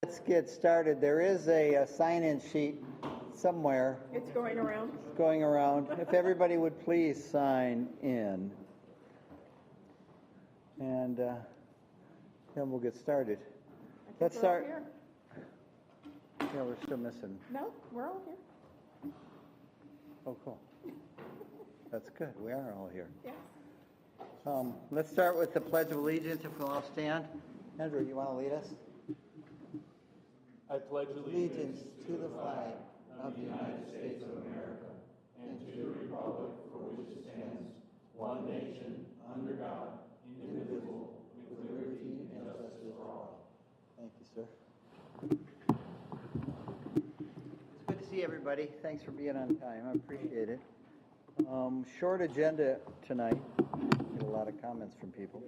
Let's get started. There is a sign-in sheet somewhere. It's going around. Going around. If everybody would please sign in. And then we'll get started. Let's start. Here. Yeah, we're still missing. No, we're all here. Oh, cool. That's good. We are all here. Yes. Let's start with the Pledge of Allegiance, if we'll all stand. Andrew, you want to lead us? I pledge Allegiance to the flag of the United States of America and to the republic for which it stands, one nation, under God, indivisible, with liberty and justice for all. Thank you, sir. It's good to see everybody. Thanks for being on time. I appreciate it. Short agenda tonight. Get a lot of comments from people.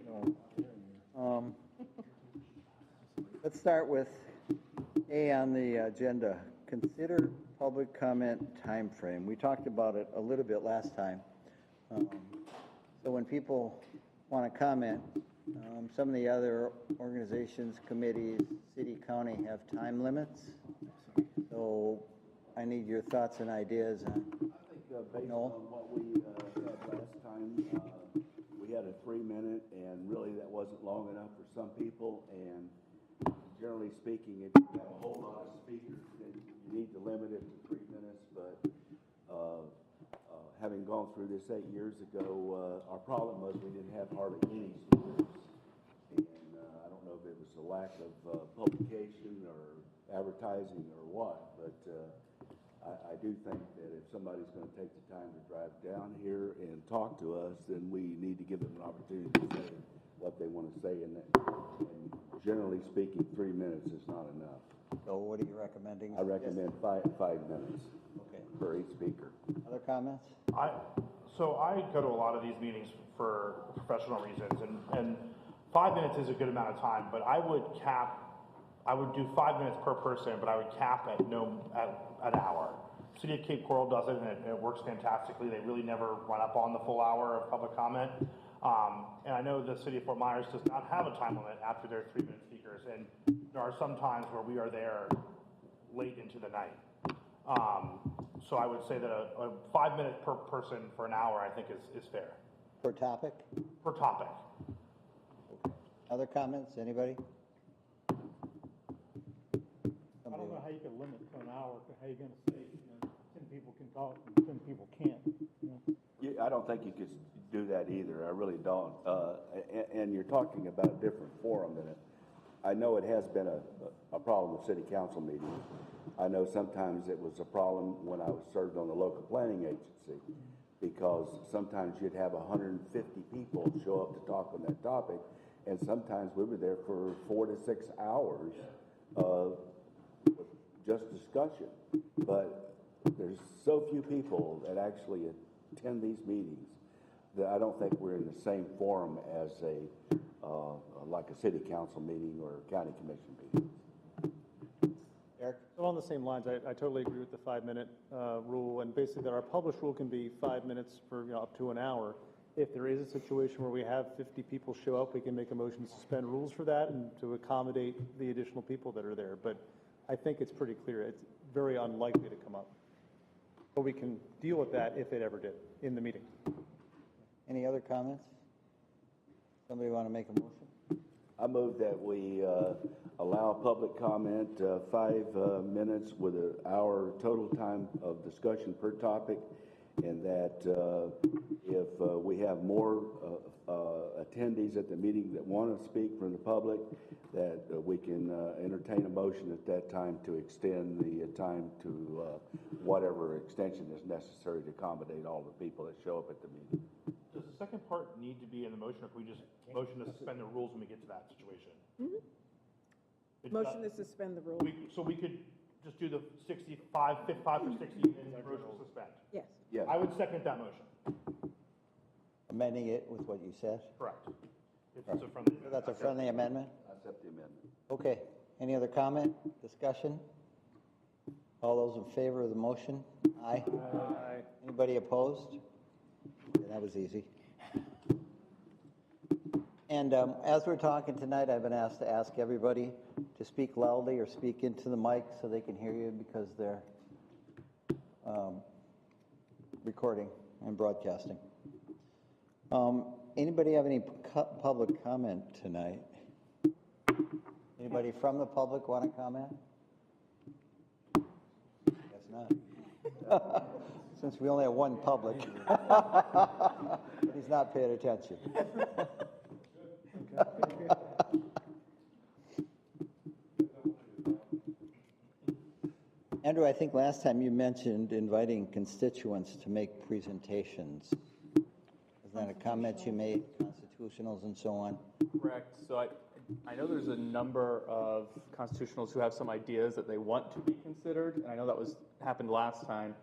Let's start with A on the agenda. Consider public comment time frame. We talked about it a little bit last time. So when people want to comment, some of the other organizations, committees, city, county have time limits. So I need your thoughts and ideas on. I think based on what we had last time, we had a 3-minute, and really that wasn't long enough for some people. And generally speaking, if you have a whole lot of speakers, then you need to limit it to 3 minutes. But having gone through this 8 years ago, our problem was we didn't have hardly any speakers. And I don't know if it was a lack of publication or advertising or what, but I do think that if somebody's going to take the time to drive down here and talk to us, then we need to give them an opportunity to say what they want to say. And generally speaking, 3 minutes is not enough. So what are you recommending? I recommend five minutes for each speaker. Other comments? So I go to a lot of these meetings for professional reasons, and 5 minutes is a good amount of time, but I would do 5 minutes per person, but I would cap at an hour. City of Cape Coral does it, and it works fantastically. They really never run up on the full hour of public comment. And I know the city of Fort Myers does not have a time limit after their 3-minute speakers, and there are some times where we are there late into the night. So I would say that a 5 minutes per person for an hour, I think, is fair. Per topic? Per topic. Okay. Other comments? Anybody? I don't know how you can limit to an hour. How you going to say 10 people can talk and 10 people can't? I don't think you could do that either. I really don't. And you're talking about a different forum than it. I know it has been a problem with city council meetings. I know sometimes it was a problem when I was served on the local planning agency, because sometimes you'd have 150 people show up to talk on that topic, and sometimes we were there for 4 to 6 hours of just discussion. But there's so few people that actually attend these meetings that I don't think we're in the same forum as like a city council meeting or a county commission meeting. Eric? Along the same lines, I totally agree with the 5-minute rule, and basically that our published rule can be 5 minutes for up to an hour. If there is a situation where we have 50 people show up, we can make a motion to suspend rules for that and to accommodate the additional people that are there. But I think it's pretty clear. It's very unlikely to come up. But we can deal with that if it ever did in the meeting. Any other comments? Somebody want to make a motion? I move that we allow public comment 5 minutes with an hour total time of discussion per topic, and that if we have more attendees at the meeting that want to speak from the public, that we can entertain a motion at that time to extend the time to whatever extension is necessary to accommodate all the people that show up at the meeting. Does the second part need to be in the motion, or can we just motion to suspend the rules when we get to that situation? Mm-hmm. Motion to suspend the rules. So we could just do the 55 for 60 minutes motion to suspend. Yes. Yes. I would second that motion. Amending it with what you said? Correct. It's a friendly. That's a friendly amendment? I accept the amendment. Okay. Any other comment, discussion? All those in favor of the motion? Aye. Aye. Anybody opposed? Okay, that was easy. And as we're talking tonight, I've been asked to ask everybody to speak loudly or speak into the mic so they can hear you because they're recording and broadcasting. Anybody have any public comment tonight? Anybody from the public want to comment? Guess not. Since we only have one public. He's not paying attention. Andrew, I think last time you mentioned inviting constituents to make presentations. Is that a comment you made, constitutionals and so on? Correct. So I know there's a number of constitutionals who have some ideas that they want to be considered, and I know that happened last time.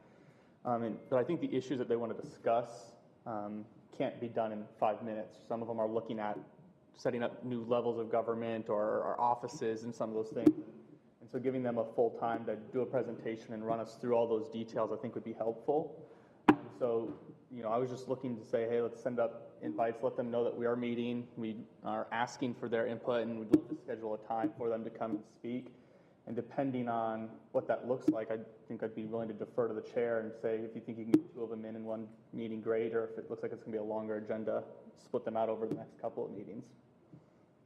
But I think the issues that they want to discuss can't be done in 5 minutes. Some of them are looking at setting up new levels of government or offices and some of those things. And so giving them a full time to do a presentation and run us through all those details, I think would be helpful. And so, I was just looking to say, hey, let's send up invites, let them know that we are meeting. We are asking for their input, and we'd love to schedule a time for them to come and speak. And depending on what that looks like, I think I'd be willing to defer to the chair and say, if you think you can get 2 of them in one meeting, great. Or if it looks like it's going to be a longer agenda, split them out over the next couple of meetings.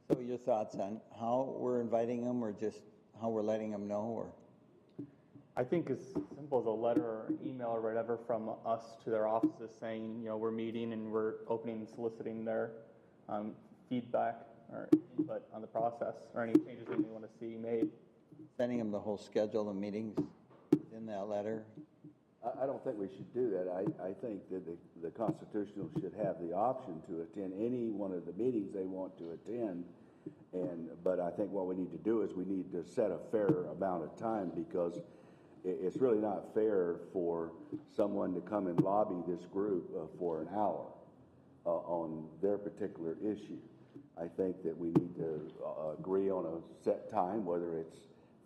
So your thoughts on how we're inviting them or just how we're letting them know? Or I think as simple as a letter or an email or whatever from us to their offices saying, we're meeting and we're opening and soliciting their feedback or input on the process or any changes they may want to see made. Sending them the whole schedule of meetings in that letter? I don't think we should do that. I think that the constitutional should have the option to attend any one of the meetings they want to attend. But I think what we need to do is we need to set a fair amount of time, because it's really not fair for someone to come and lobby this group for an hour on their particular issue. I think that we need to agree on a set time, whether it's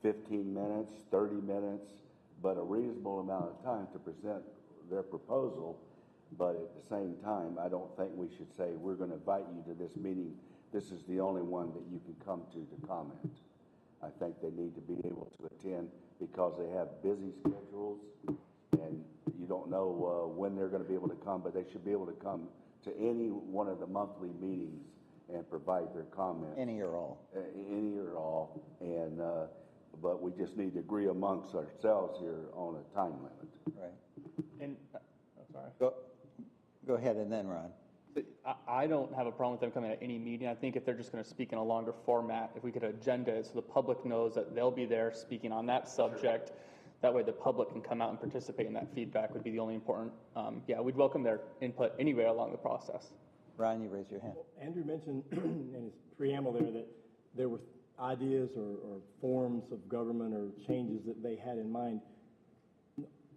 15 minutes, 30 minutes, but a reasonable amount of time to present their proposal. But at the same time, I don't think we should say, we're going to invite you to this meeting. This is the only one that you can come to comment. I think they need to be able to attend because they have busy schedules and you don't know when they're going to be able to come, but they should be able to come to any one of the monthly meetings and provide their comments. Any or all? Any or all. And but we just need to agree amongst ourselves here on a time limit. Right. And, sorry. Go ahead, and then Ron. I don't have a problem with them coming at any meeting. I think if they're just going to speak in a longer format, if we could agenda it so the public knows that they'll be there speaking on that subject, that way the public can come out and participate in that feedback would be the only important. We'd welcome their input anywhere along the process. Ron, you raise your hand. Well, Andrew mentioned in his preamble there that there were ideas or forms of government or changes that they had in mind.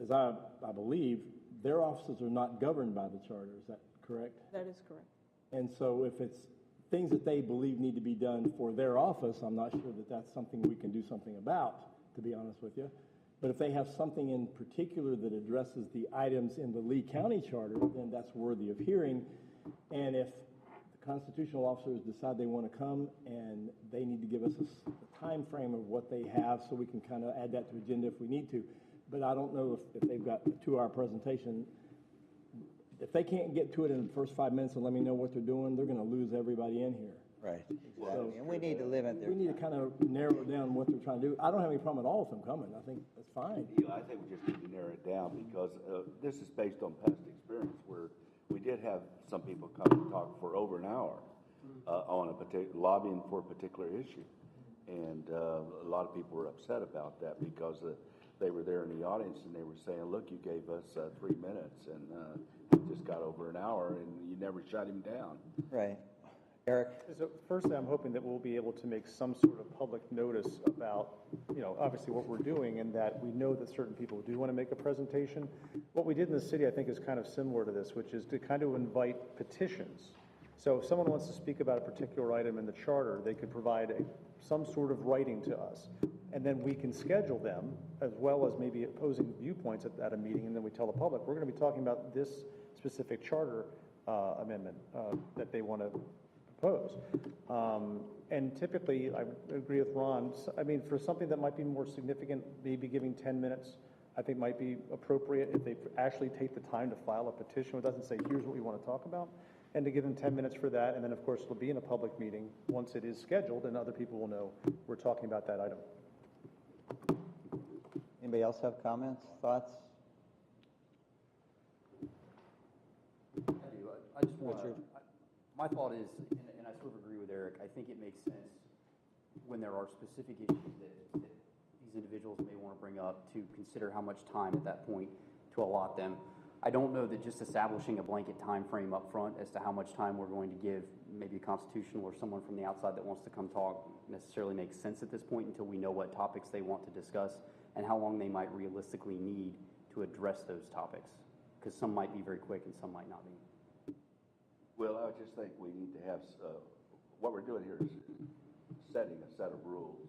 As I believe, their offices are not governed by the charter. Is that correct? That is correct. And so if it's things that they believe need to be done for their office, I'm not sure that that's something we can do something about, to be honest with you. But if they have something in particular that addresses the items in the Lee County Charter, then that's worthy of hearing. And if the constitutional officers decide they want to come and they need to give us a time frame of what they have so we can kind of add that to agenda if we need to. But I don't know if they've got a 2-hour presentation. If they can't get to it in the first 5 minutes and let me know what they're doing, they're going to lose everybody in here. Right, exactly. So, and we need to limit their We need to kind of narrow down what they're trying to do. I don't have any problem at all with them coming. I think that's fine. I think we just need to narrow it down because this is based on past experience where we did have some people come and talk for over an hour on a particular lobbying for a particular issue. And a lot of people were upset about that because they were there in the audience and they were saying, look, you gave us 3 minutes and he just got over an hour and you never shut him down. Right. Eric? So firstly, I'm hoping that we'll be able to make some sort of public notice about, obviously what we're doing, and that we know that certain people do want to make a presentation. What we did in the city, I think, is kind of similar to this, which is to kind of invite petitions. So if someone wants to speak about a particular item in the charter, they could provide some sort of writing to us. And then we can schedule them, as well as maybe opposing viewpoints at a meeting, and then we tell the public, we're going to be talking about this specific charter amendment that they want to propose. And typically, I agree with Ron, I mean, for something that might be more significant, maybe giving 10 minutes, I think might be appropriate if they actually take the time to file a petition. It doesn't say, here's what we want to talk about, and to give them 10 minutes for that. And then, of course, it'll be in a public meeting once it is scheduled, and other people will know we're talking about that item. Anybody else have comments, thoughts? I do. I just want to, my thought is, and I sort of agree with Eric, I think it makes sense when there are specific issues that these individuals may want to bring up to consider how much time at that point to allot them. I don't know that just establishing a blanket time frame up front as to how much time we're going to give maybe a constitutional or someone from the outside that wants to come talk necessarily makes sense at this point until we know what topics they want to discuss and how long they might realistically need to address those topics, because some might be very quick and some might not be. Well, I just think we need to have, what we're doing here is setting a set of rules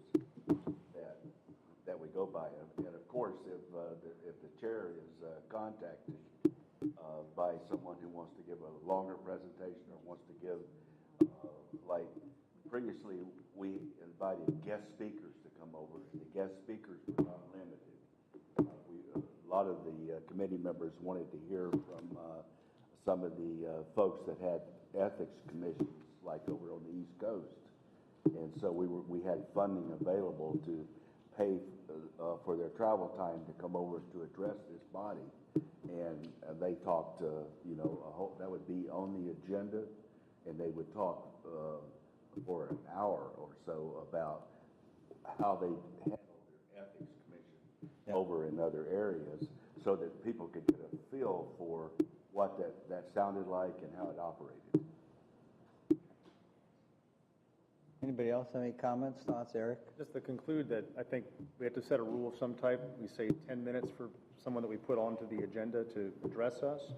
that we go by. And of course, if the chair is contacted by someone who wants to give a longer presentation or wants to give, like previously, we invited guest speakers to come over. The guest speakers were not limited. A lot of the committee members wanted to hear from some of the folks that had ethics commissions, like over on the East Coast. And so we had funding available to pay for their travel time to come over to address this body. And they talked, that would be on the agenda, and they would talk for an hour or so about how they handle their ethics commission over in other areas, so that people could get a feel for what that sounded like and how it operated. Anybody else have any comments, thoughts, Eric? Just to conclude that I think we have to set a rule of some type. We say 10 minutes for someone that we put onto the agenda to address us.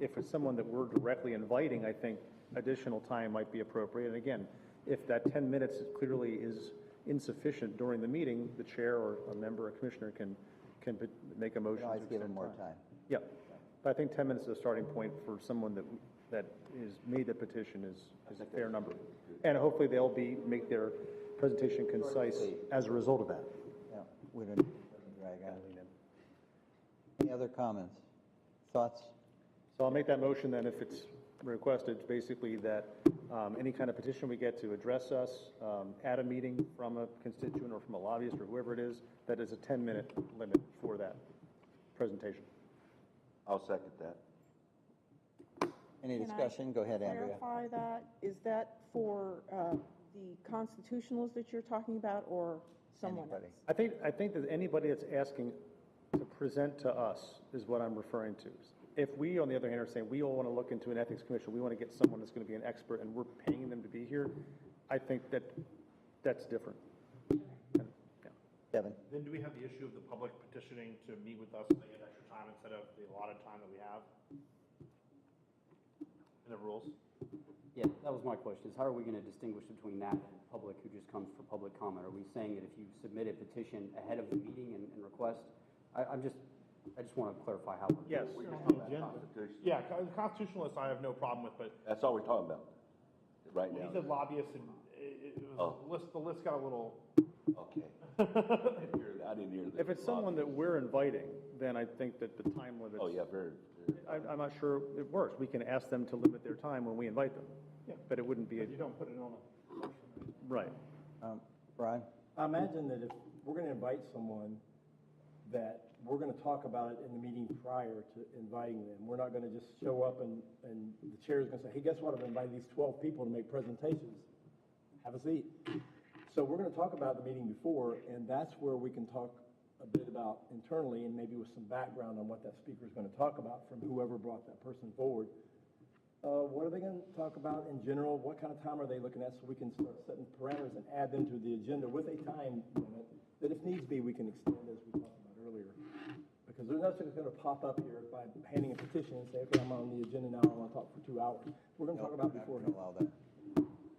If it's someone that we're directly inviting, I think additional time might be appropriate. And again, if that 10 minutes clearly is insufficient during the meeting, the chair or a member or commissioner can make a motion. Always to give them extend more time. time. Yeah, but I think 10 minutes is a starting point for someone that is made the petition is a fair number. And hopefully they'll make their presentation concise as a result of that. Yeah, we don't drag on. Any other comments, thoughts? So I'll make that motion then if it's requested, basically that any kind of petition we get to address us at a meeting from a constituent or from a lobbyist or whoever it is, that is a 10-minute limit for that presentation. I'll second that. Any discussion? Go ahead, Andrea. Clarify that, is that for the constitutionals that you're talking about or someone else? Anybody. I think that anybody that's asking to present to us is what I'm referring to. If we, on the other hand, are saying we all want to look into an ethics commission, we want to get someone that's going to be an expert and we're paying them to be here, I think that's different. Kevin? Then do we have the issue of the public petitioning to meet with us so they get extra time instead of the allotted time that we have in the rules? Yeah, that was my question, is how are we going to distinguish between that and public who just comes for public comment? Are we saying that if you submit a petition ahead of the meeting and request, I just want to clarify how. Yes. Yeah, the constitutionalists I have no problem with, but That's all we're talking about right he now. said lobbyists, and it was the list got a little. Okay. I didn't hear that. If it's someone that we're inviting, then I think that the time limit. Oh, yeah, very. I'm not sure it works. We can ask them to limit their time when we invite them. Yeah. But it wouldn't be. But you don't put it on a motion. Right. Brian? I imagine that if we're going to invite someone, that we're going to talk about it in the meeting prior to inviting them. We're not going to just show up and the chair is going to say, hey, guess what? I've invited these 12 people to make presentations. Have a seat. So we're going to talk about the meeting before, and that's where we can talk a bit about internally and maybe with some background on what that speaker is going to talk about from whoever brought that person forward. What are they going to talk about in general? What kind of time are they looking at so we can start setting parameters and add them to the agenda with a time limit that if needs be we can extend as we talked about earlier. Because there's nothing that's going to pop up here by handing a petition and say, okay, I'm on the agenda now, I want to talk for 2 hours. We're going to talk about before. Allow that.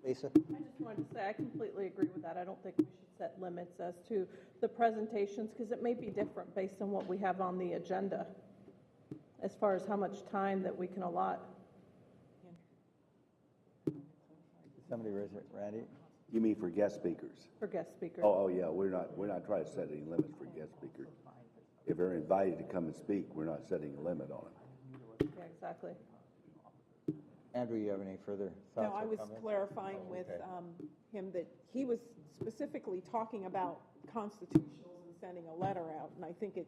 Lisa? I just wanted to say, I completely agree with that. I don't think we should set limits as to the presentations, because it may be different based on what we have on the agenda, as far as how much time that we can allot. Somebody raise it, Randy? You mean for guest speakers? For guest speakers. Oh, yeah, we're not trying to set any limits for guest speakers. If they're invited to come and speak, we're not setting a limit on it. Yeah, exactly. Andrew, you have any further thoughts No, I or was comments? clarifying with Okay. him that he was specifically talking about constitutionals and sending a letter out, and I think it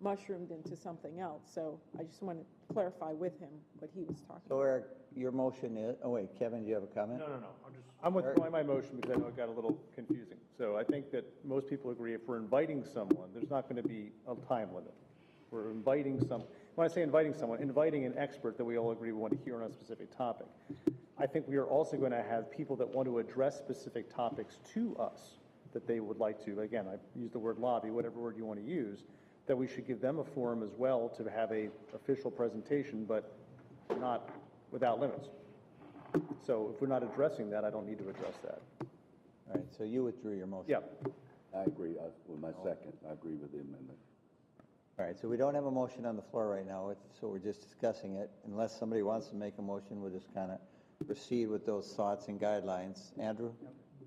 mushroomed into something else. So I just want to clarify with him what he was talking So about. Eric, your motion is, oh wait, Kevin, do you have a comment? No, I'm withdrawing my motion because I know it got a little confusing. So I think that most people agree if we're inviting someone, there's not going to be a time limit. We're inviting when I say inviting someone, inviting an expert that we all agree we want to hear on a specific topic. I think we are also going to have people that want to address specific topics to us that they would like to, again, I use the word lobby, whatever word you want to use, that we should give them a forum as well to have a official presentation, but not without limits. So if we're not addressing that, I don't need to address that. All right, so you withdrew your motion? Yeah. I agree with my second. I agree with the amendment. All right, so we don't have a motion on the floor right now, so we're just discussing it. Unless somebody wants to make a motion, we'll just kind of proceed with those thoughts and guidelines. Andrew?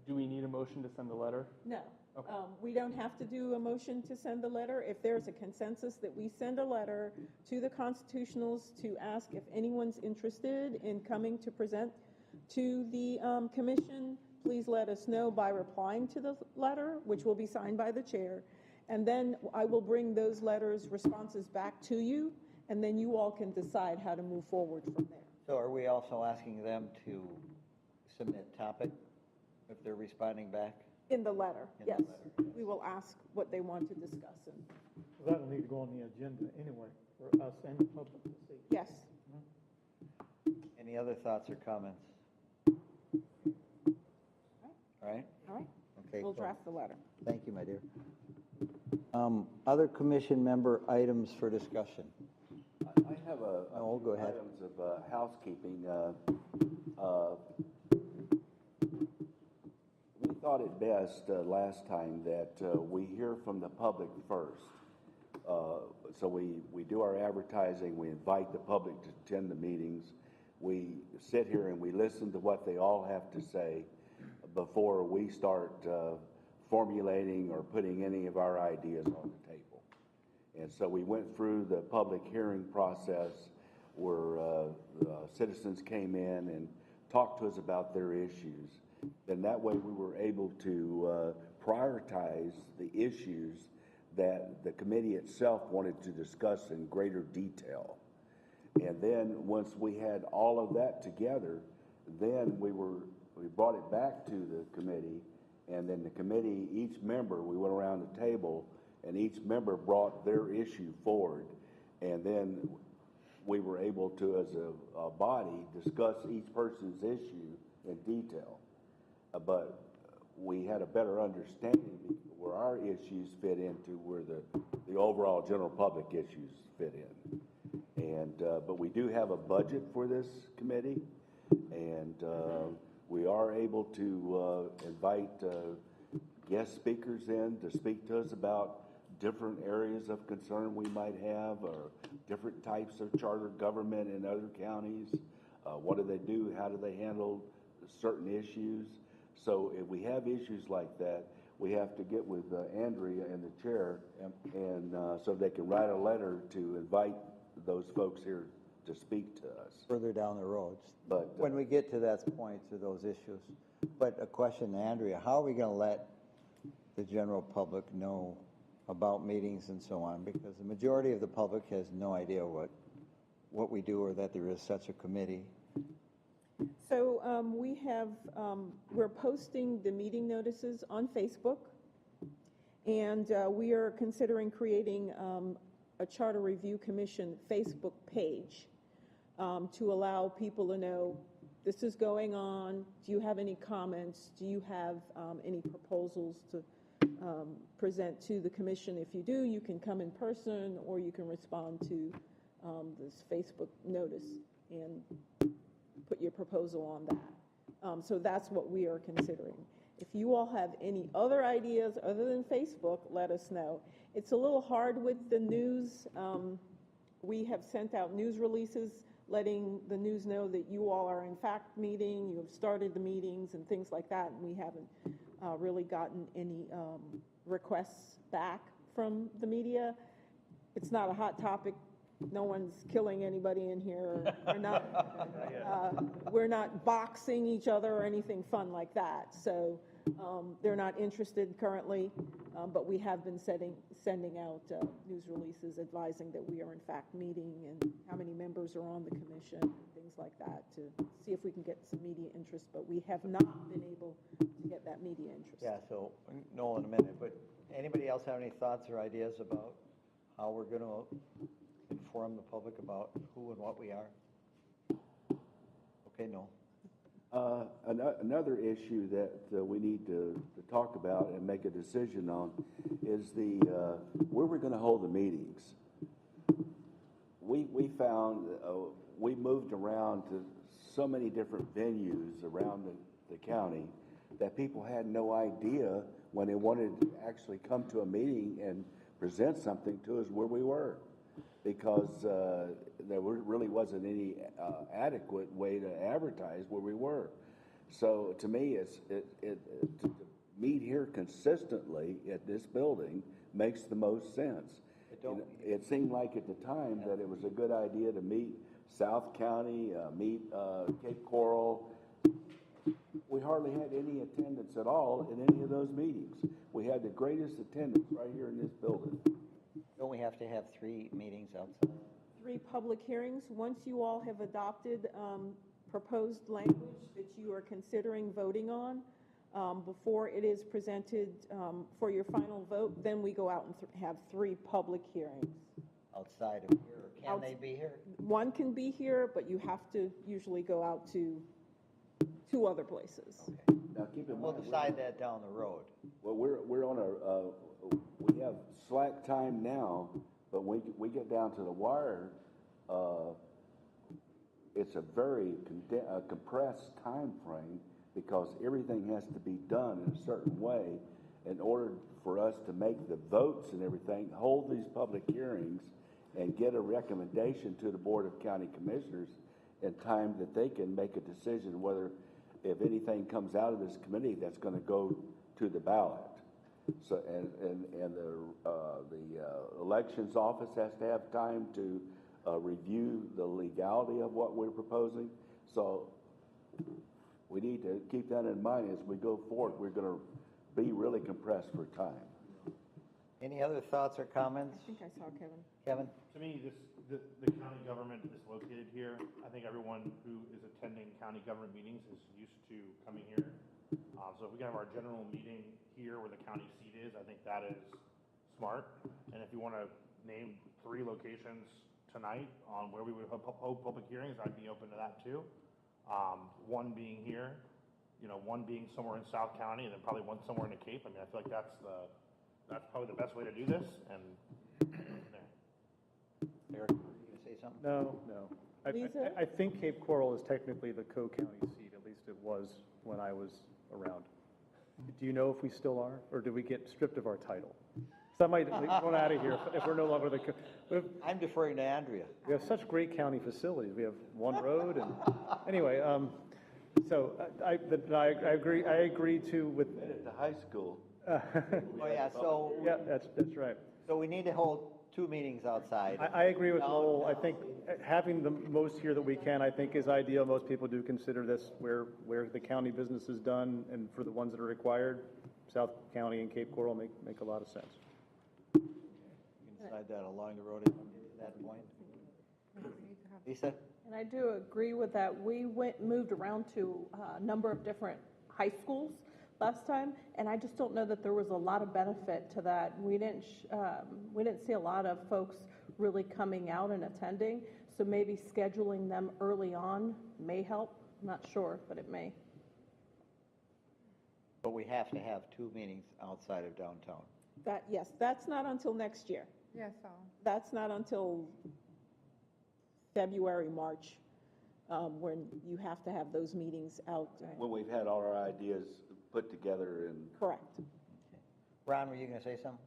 Do we need a motion to send a letter? No, we don't have to do a motion to send the letter. If there's a consensus that we send a letter to the constitutionals to ask if anyone's interested in coming to present to the commission, please let us know by replying to the letter, which will be signed by the chair. And then I will bring those letters' responses back to you, and then you all can decide how to move forward from there. So are we also asking them to submit topic if they're responding back? In the letter, In the yes. letter, yes. We will ask what they want to discuss. And That'll need to go on the agenda anyway, for us and the public to see. yes. Any other thoughts or comments? All right? All right. Okay. We'll cool. draft the letter. Thank you, my dear. Other commission member items for discussion? I have a Oh, go ahead. items of housekeeping. We thought it best last time that we hear from the public first. So we do our advertising, we invite the public to attend the meetings. We sit here and we listen to what they all have to say before we start formulating or putting any of our ideas on the table. And so we went through the public hearing process where citizens came in and talked to us about their issues. And that way we were able to prioritize the issues that the committee itself wanted to discuss in greater detail. And then once we had all of that together, then we brought it back to the committee, and then the committee, each member, we went around the table, and each member brought their issue forward, and then we were able to, as a body, discuss each person's issue in detail. But we had a better understanding where our issues fit into where the overall general public issues fit in. And but we do have a budget for this committee, and we are able to invite guest speakers in to speak to us about different areas of concern we might have, or different types of charter government in other counties. What do they do? How do they handle certain issues? So if we have issues like that, we have to get with Andrea and the chair, and so they can write a letter to invite those folks here to speak to us. Further down the road. But When we get to that point, to those issues. But a question to Andrea, how are we going to let the general public know about meetings and so on? Because the majority of the public has no idea what we do or that there is such a committee. So we're posting the meeting notices on Facebook, and we are considering creating a Charter Review Commission Facebook page to allow people to know this is going on. Do you have any comments? Do you have any proposals to present to the commission? If you do, you can come in person, or you can respond to this Facebook notice and put your proposal on that. So that's what we are considering. If you all have any other ideas other than Facebook, let us know. It's a little hard with the news. We have sent out news releases letting the news know that you all are in fact meeting, you have started the meetings and things like that, and we haven't really gotten any requests back from the media. It's not a hot topic. No one's killing anybody in here. We're not boxing each other or anything fun like that. So they're not interested currently, but we have been sending out news releases advising that we are in fact meeting and how many members are on the commission, things like that, to see if we can get some media interest, but we have not been able to get that media interest. Yeah, so Noel in a minute, but anybody else have any thoughts or ideas about how we're going to inform the public about who and what we are? Okay, Noel. Another issue that we need to talk about and make a decision on is where we're going to hold the meetings. We found we moved around to so many different venues around the county that people had no idea when they wanted to actually come to a meeting and present something to us where we were, because there really wasn't any adequate way to advertise where we were. So to me, to meet here consistently at this building makes the most sense. It seemed like at the time that it was a good idea to meet South County, meet Cape Coral. We hardly had any attendance at all in any of those meetings. We had the greatest attendance right here in this building. Don't we have to have 3 meetings outside? 3 public hearings. Once you all have adopted proposed language that you are considering voting on, before it is presented for your final vote, then we go out and have 3 public hearings. Outside of here? Can they be here? One can be here, but you have to usually go out to 2 other places. Okay. Now keep in We'll mind, decide that down the road. well, we're on we have slack time now, but when we get down to the wire, it's a very compressed time frame, because everything has to be done in a certain way in order for us to make the votes and everything, hold these public hearings, and get a recommendation to the Board of County Commissioners in time that they can make a decision whether, if anything comes out of this committee, that's going to go to the ballot. So, and the elections office has to have time to review the legality of what we're proposing. So we need to keep that in mind as we go forward. We're going to be really compressed for time. Any other thoughts or comments? I think I saw Kevin. Kevin? To me, the county government is located here. I think everyone who is attending county government meetings is used to coming here. So if we can have our general meeting here where the county seat is, I think that is smart. And if you want to name 3 locations tonight on where we would hold public hearings, I'd be open to that too. One being here, one being somewhere in South County, and then probably one somewhere in the Cape. I mean, I feel like that's probably the best way to do this. And there. Eric, are you going to say something? No. Lisa? I think Cape Coral is technically the co-county seat, at least it was when I was around. Do you know if we still are, or do we get stripped of our title? So I might run out of here if we're no longer I'm deferring to Andrea. we have such great county facilities. We have one road, and anyway, so I agree. I agree too with. At the high school. Oh, yeah, so, Yeah, that's right. so we need to hold 2 meetings outside. I agree with Noel. I think having the most here that we can, I think, is ideal. Most people do consider this where the county business is done, and for the ones that are required, South County and Cape Coral make a lot of sense. You can decide that along the road at that point. Lisa? And I do agree with that. We moved around to a number of different high schools last time, and I just don't know that there was a lot of benefit to that. We didn't see a lot of folks really coming out and attending, so maybe scheduling them early on may help. I'm not sure, but it may. But we have to have 2 meetings outside of downtown. Yes, that's not until next year. Yes, That's not until February, March, when you have to have those meetings out. When we've had all our ideas put together and. Correct. Ron, were you going to say something?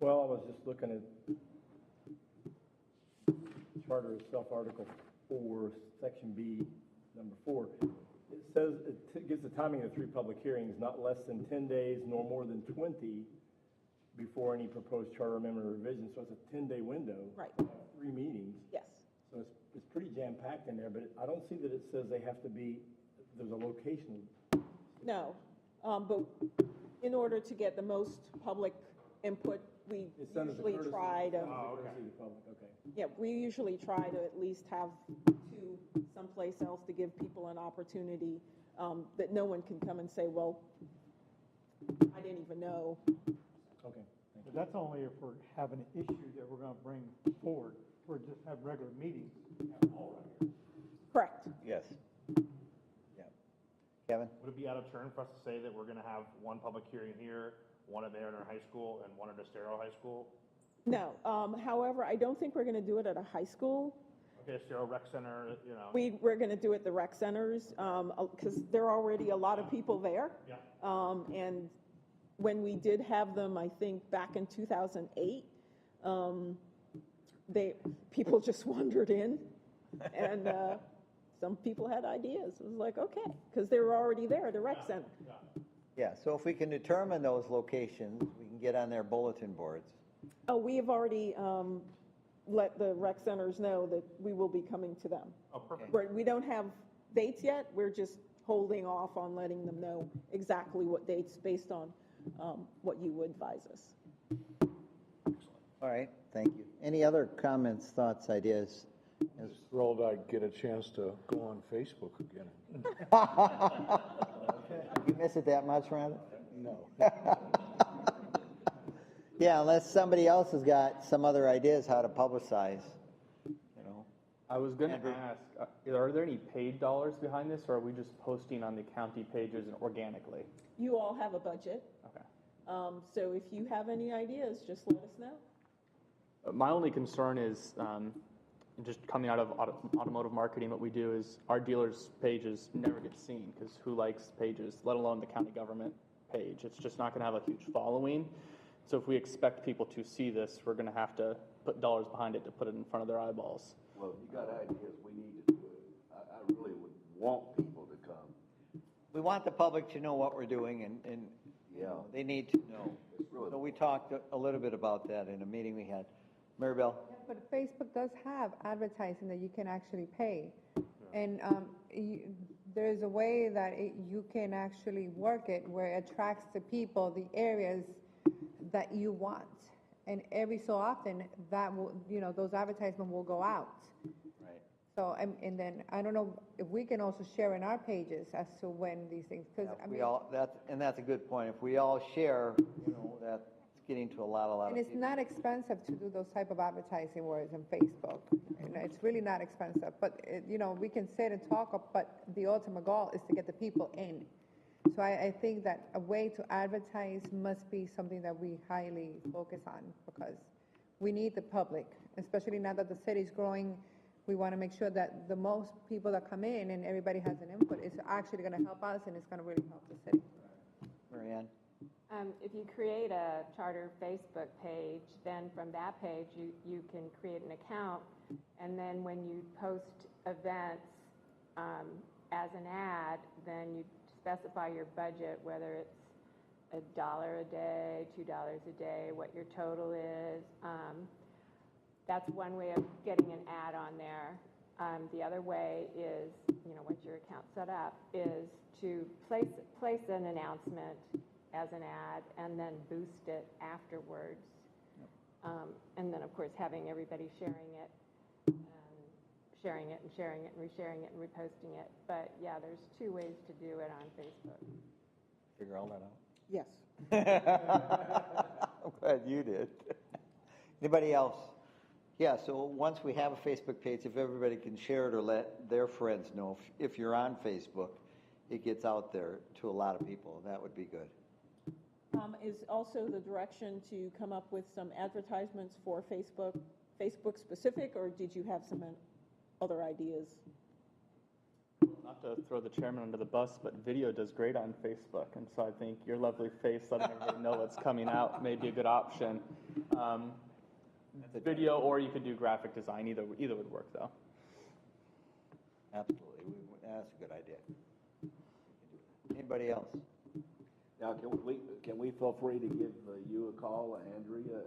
Well, I was just looking at Charter itself, Article 4, section B, number 4, it says, it gives the timing of 3 public hearings, not less than 10 days nor more than 20 before any proposed charter amendment or revision. So it's a 10-day window. Right. 3 meetings. Yes. So it's pretty jam-packed in there, but I don't see that it says they have to be, there's a location. No, but in order to get the most public input, we It's done as a usually courtesy. try to, Courtesy to the public, okay. yeah, we usually try to at least have 2 someplace else to give people an opportunity, that no one can come and say, well, I didn't even know. Okay. But that's only if we're having an issue that we're gonna bring forward, or just have regular meetings. Correct. Yes. Yeah. Kevin? Would it be out of turn for us to say that we're gonna have one public hearing here, one at Mariner High School, and one at Estero High School? No, however, I don't think we're going to do it at a high school. Okay, Estero Rec Center, you know. We're going to do it at the rec centers, because there are already a lot of people there. Yeah. And when we did have them, I think back in 2008, people just wandered in, and some people had ideas. It was like, okay, because they were already there at the rec center. Yeah, so if we can determine those locations, we can get on their bulletin boards. Oh, we have already let the rec centers know that we will be coming to them. Oh, perfect. We don't have dates yet. We're just holding off on letting them know exactly what dates based on what you advise us. All right, thank you. Any other comments, thoughts, ideas? Just thrilled I'd get a chance to go on Facebook again. You miss it that much, Rhonda? No. Yeah, unless somebody else has got some other ideas how to publicize, you know. I was going Andrew? to ask, are there any paid dollars behind this, or are we just posting on the county pages and organically? You all have a budget. Okay. So if you have any ideas, just let us know. My only concern is, just coming out of automotive marketing, what we do is our dealers' pages never get seen, because who likes pages, let alone the county government page? It's just not going to have a huge following. So if we expect people to see this, we're going to have to put dollars behind it to put it in front of their eyeballs. Well, if you got ideas, we need to do it. I really would want people to come. We want the public to know what we're doing, and you know, they need to know. So we talked a little bit about that in a meeting we had. Maribel? But Facebook does have advertising that you can actually pay. And there's a way that you can actually work it where it attracts the people, the areas that you want. And every so often, that will, those advertisements will go out. Right. So, and then, I don't know if we can also share in our pages as to when these things, because, That's a good point. If we all share, you know, that's getting to a lot of and it's people. not expensive to do those type of advertising words on Facebook. It's really not expensive, but, we can sit and talk, but the ultimate goal is to get the people in. So I think that a way to advertise must be something that we highly focus on, because we need the public, especially now that the city's growing. We want to make sure that the most people that come in and everybody has an input is actually going to help us, and it's going to really help the city. Marianne? If you create a charter Facebook page, then from that page you can create an account, and then when you post events as an ad, then you specify your budget, whether it's $1 a day, $2 a day, what your total is. That's one way of getting an ad on there. The other way is, once your account's set up, is to place an announcement as an ad and then boost it afterwards. And then, of course, having everybody sharing it and sharing it and sharing it and resharing it and reposting it. But yeah, there's 2 ways to do it on Facebook. Figure all that out? Yes. I'm glad you did. Anybody else? Yeah, so once we have a Facebook page, if everybody can share it or let their friends know, if you're on Facebook, it gets out there to a lot of people. That would be good. Is also the direction to come up with some advertisements for Facebook specific, or did you have some other ideas? Not to throw the chairman under the bus, but video does great on Facebook, and so I think your lovely face letting everybody know what's coming out may be a good option. Video, or you could do graphic design. Either would work, though. Absolutely. That's a good idea. Anybody else? Now, can we feel free to give you a call, Andrea,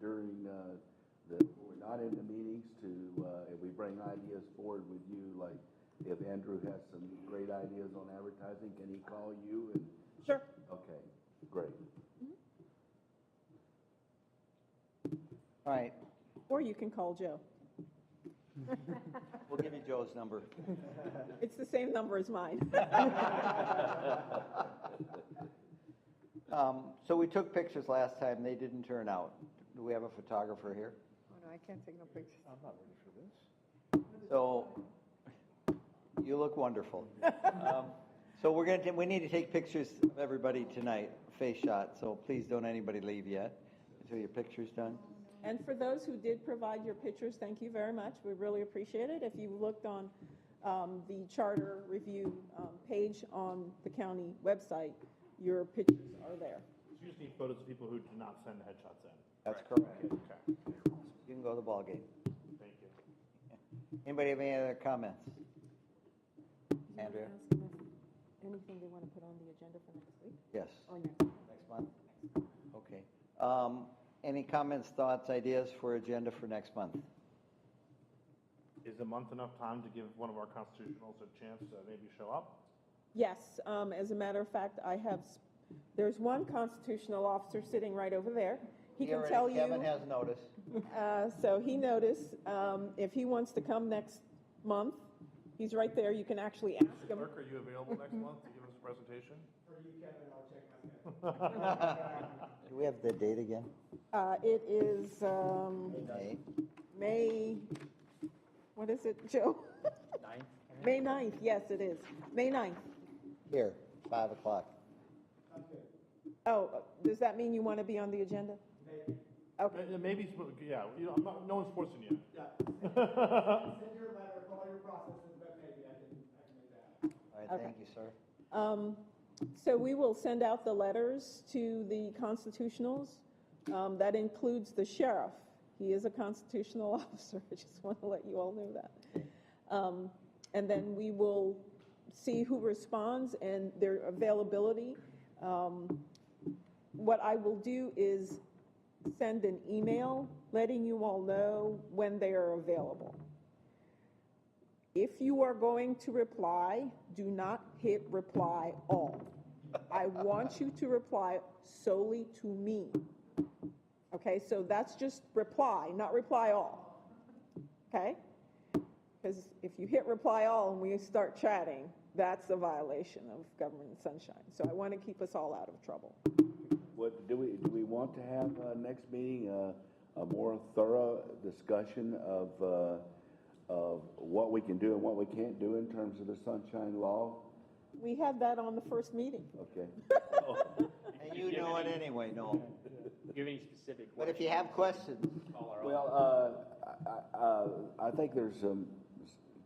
during when we're not in the meetings to, if we bring ideas forward with you, like if Andrew has some great ideas on advertising, can he call you? And Sure. okay, great. All right, Or you can call Joe. we'll give you Joe's number. It's the same number as mine. So we took pictures last time, they didn't turn out. Do we have a photographer here? Oh, no, I can't take no pictures. I'm not ready for this. So, you look wonderful. So we need to take pictures of everybody tonight, face shot, so please don't anybody leave yet until your picture's done. And for those who did provide your pictures, thank you very much. We really appreciate it. If you looked on the charter review page on the county website, your pictures are there. You just need photos of people who did not send headshots in. That's correct. Okay. You can go to the ballgame. Thank you. Anybody have any other comments? Andrea? Ask them if anything they want to put on the agenda for next week Yes. or next month. Next month? Okay. Any comments, thoughts, ideas for agenda for next month? Is a month enough time to give one of our constitutionals a chance to maybe show up? Yes, as a matter of fact, there's one constitutional officer sitting right over there. He can tell you. Kevin has noticed. So he noticed, if he wants to come next month, he's right there. You can actually ask him. Clerk, are you available next month to give us a presentation? For you, Kevin, I'll check my schedule. Do we have the date again? It is May. May, what is it, Joe? 9th? May 9th, yes, it is. May 9th. Here, 5 o'clock. Oh, does that mean you want to be on the agenda? Maybe. Okay. Maybe, yeah, no one's forcing you. Yeah. Send your letter, follow your processes, but maybe I can make that. All right, Okay. thank you, sir. So we will send out the letters to the constitutionals. That includes the sheriff. He is a constitutional officer. I just want to let you all know that. And then we will see who responds and their availability. What I will do is send an email letting you all know when they are available. If you are going to reply, do not hit reply all. I want you to reply solely to me. Okay, so that's just reply, not reply all. Okay? Because if you hit reply all and we start chatting, that's a violation of government sunshine. So I want to keep us all out of trouble. What do we want to have next meeting a more thorough discussion of what we can do and what we can't do in terms of the sunshine law? We had that on the first meeting. Okay. And you know it anyway, no. Do you have any specific? But if you have questions, Call our Well, I think there's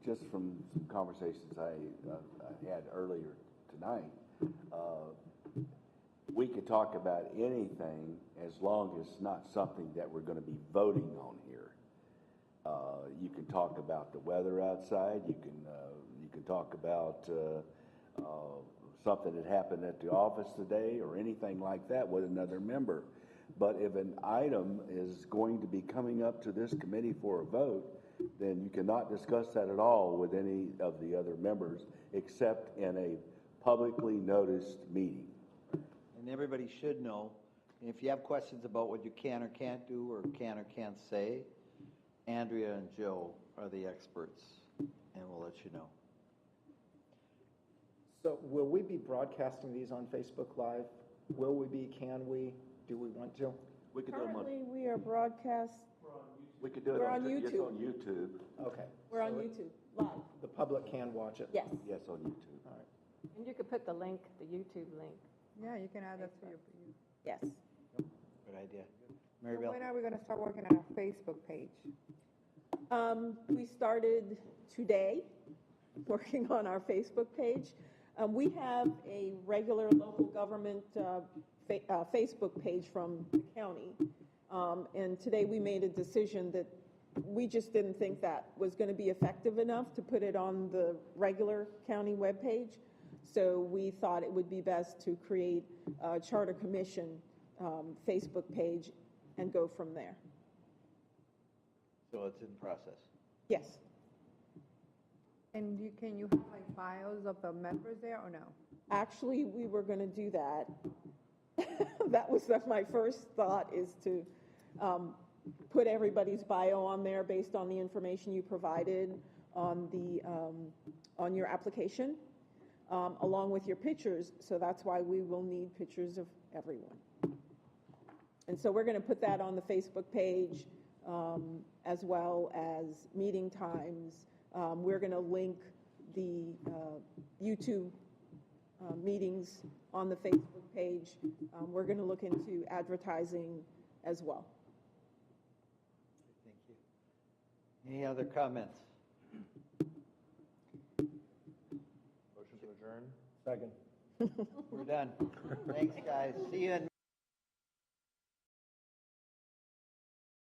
just from some conversations I had earlier tonight, we could talk about anything as long as it's not something that we're going to be voting on here. You can talk about the weather outside. You can talk about something that happened at the office today or anything like that with another member. But if an item is going to be coming up to this committee for a vote, then you cannot discuss that at all with any of the other members except in a publicly noticed meeting. and everybody should know, if you have questions about what you can or can't do or can or can't say, Andrea and Joe are the experts, and we'll let you know. So will we be broadcasting these on Facebook Live? Will we be, can we, do we want to? We could do them on, Currently, we are broadcast, we could do it We're on Yes, YouTube. on YouTube. Okay. we're on So YouTube, live, The public can watch it? yes. Yes, on YouTube. All right. And you could put the link, the YouTube link. Yeah, you can add that to your. Yes. Good idea. Mary So Bell? when are we going to start working on our Facebook page? We started today, working on our Facebook page. We have a regular local government Facebook page from the county. And today we made a decision that we just didn't think that was going to be effective enough to put it on the regular county webpage. So we thought it would be best to create a Charter Commission Facebook page and go from there. So it's in process. Yes. And can you have like bios of the members there or no? Actually, we were going to do that. That was my first thought, is to put everybody's bio on there based on the information you provided on your application, along with your pictures. So that's why we will need pictures of everyone. And so we're going to put that on the Facebook page, as well as meeting times. We're going to link the YouTube meetings on the Facebook page. We're going to look into advertising as well. Thank you. Any other comments? Motion to adjourn? Second. We're done. Thanks, guys. See you in